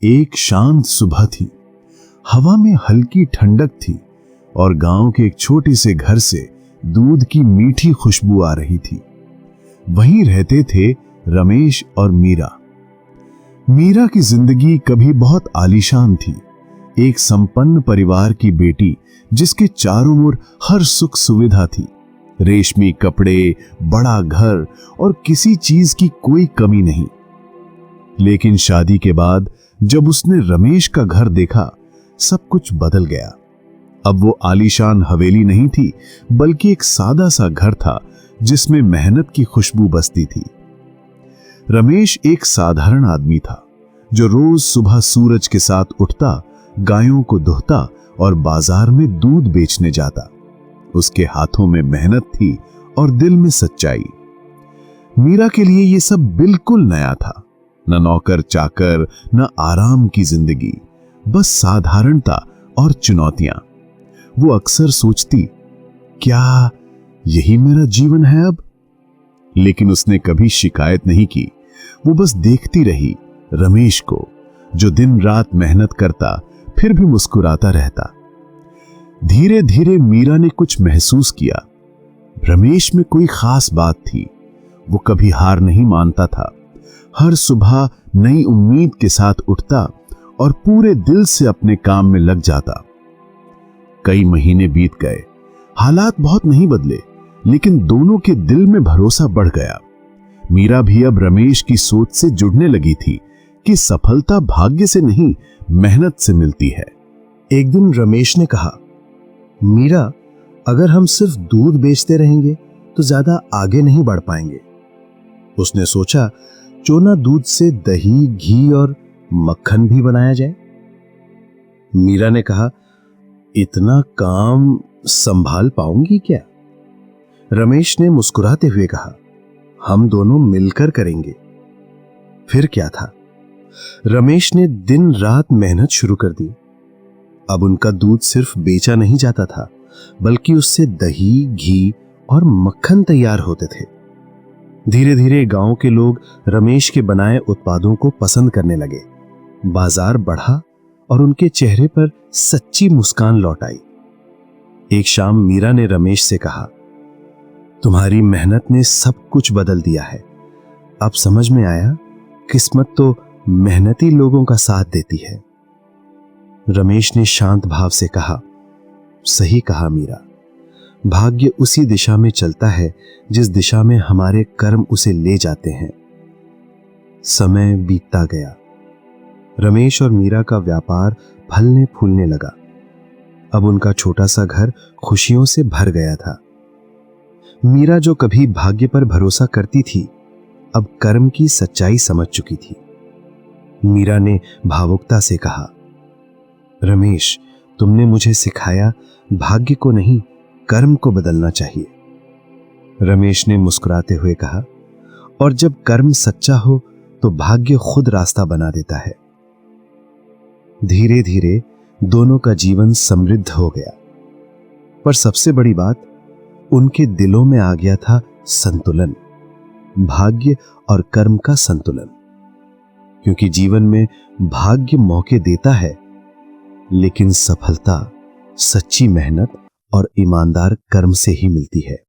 एक शांत सुबह थी। हवा में हल्की ठंडक थी और गांव के एक छोटे से घर से दूध की मीठी खुशबू आ रही थी। वहीं रहते थे रमेश और मीरा। मीरा की जिंदगी कभी बहुत आलीशान थी, एक संपन्न परिवार की बेटी जिसके चारों ओर हर सुख सुविधा थी, रेशमी कपड़े, बड़ा घर और किसी चीज की कोई कमी नहीं। लेकिन शादी के बाद जब उसने रमेश का घर देखा, सब कुछ बदल गया। अब वो आलीशान हवेली नहीं थी, बल्कि एक सादा सा घर था जिसमें मेहनत की खुशबू बसती थी। रमेश एक साधारण आदमी था जो रोज सुबह सूरज के साथ उठता, गायों को दुहता और बाजार में दूध बेचने जाता। उसके हाथों में मेहनत थी और दिल में सच्चाई। मीरा के लिए यह सब बिल्कुल नया था। न नौकर चाकर, न आराम की जिंदगी, बस साधारणता और चुनौतियां। वो अक्सर सोचती, क्या यही मेरा जीवन है अब? लेकिन उसने कभी शिकायत नहीं की। वो बस देखती रही रमेश को, जो दिन रात मेहनत करता फिर भी मुस्कुराता रहता। धीरे धीरे मीरा ने कुछ महसूस किया। रमेश में कोई खास बात थी। वो कभी हार नहीं मानता था, हर सुबह नई उम्मीद के साथ उठता और पूरे दिल से अपने काम में लग जाता। कई महीने बीत गए, हालात बहुत नहीं बदले, लेकिन दोनों के दिल में भरोसा बढ़ गया। मीरा भी अब रमेश की सोच से जुड़ने लगी थी कि सफलता भाग्य से नहीं, मेहनत से मिलती है। एक दिन रमेश ने कहा, मीरा, अगर हम सिर्फ दूध बेचते रहेंगे तो ज्यादा आगे नहीं बढ़ पाएंगे। उसने सोचा, क्यों ना दूध से दही, घी और मक्खन भी बनाया जाए। मीरा ने कहा, इतना काम संभाल पाऊंगी क्या? रमेश ने मुस्कुराते हुए कहा, हम दोनों मिलकर करेंगे। फिर क्या था, रमेश ने दिन रात मेहनत शुरू कर दी। अब उनका दूध सिर्फ बेचा नहीं जाता था, बल्कि उससे दही, घी और मक्खन तैयार होते थे। धीरे धीरे गांव के लोग रमेश के बनाए उत्पादों को पसंद करने लगे। बाजार बढ़ा और उनके चेहरे पर सच्ची मुस्कान लौट आई। एक शाम मीरा ने रमेश से कहा, तुम्हारी मेहनत ने सब कुछ बदल दिया है। अब समझ में आया, किस्मत तो मेहनती लोगों का साथ देती है। रमेश ने शांत भाव से कहा, सही कहा मीरा, भाग्य उसी दिशा में चलता है जिस दिशा में हमारे कर्म उसे ले जाते हैं। समय बीतता गया। रमेश और मीरा का व्यापार फलने फूलने लगा। अब उनका छोटा सा घर खुशियों से भर गया था। मीरा, जो कभी भाग्य पर भरोसा करती थी, अब कर्म की सच्चाई समझ चुकी थी। मीरा ने भावुकता से कहा, रमेश, तुमने मुझे सिखाया भाग्य को नहीं, कर्म को बदलना चाहिए। रमेश ने मुस्कुराते हुए कहा, और जब कर्म सच्चा हो तो भाग्य खुद रास्ता बना देता है। धीरे धीरे दोनों का जीवन समृद्ध हो गया, पर सबसे बड़ी बात, उनके दिलों में आ गया था संतुलन, भाग्य और कर्म का संतुलन। क्योंकि जीवन में भाग्य मौके देता है, लेकिन सफलता सच्ची मेहनत और ईमानदार कर्म से ही मिलती है।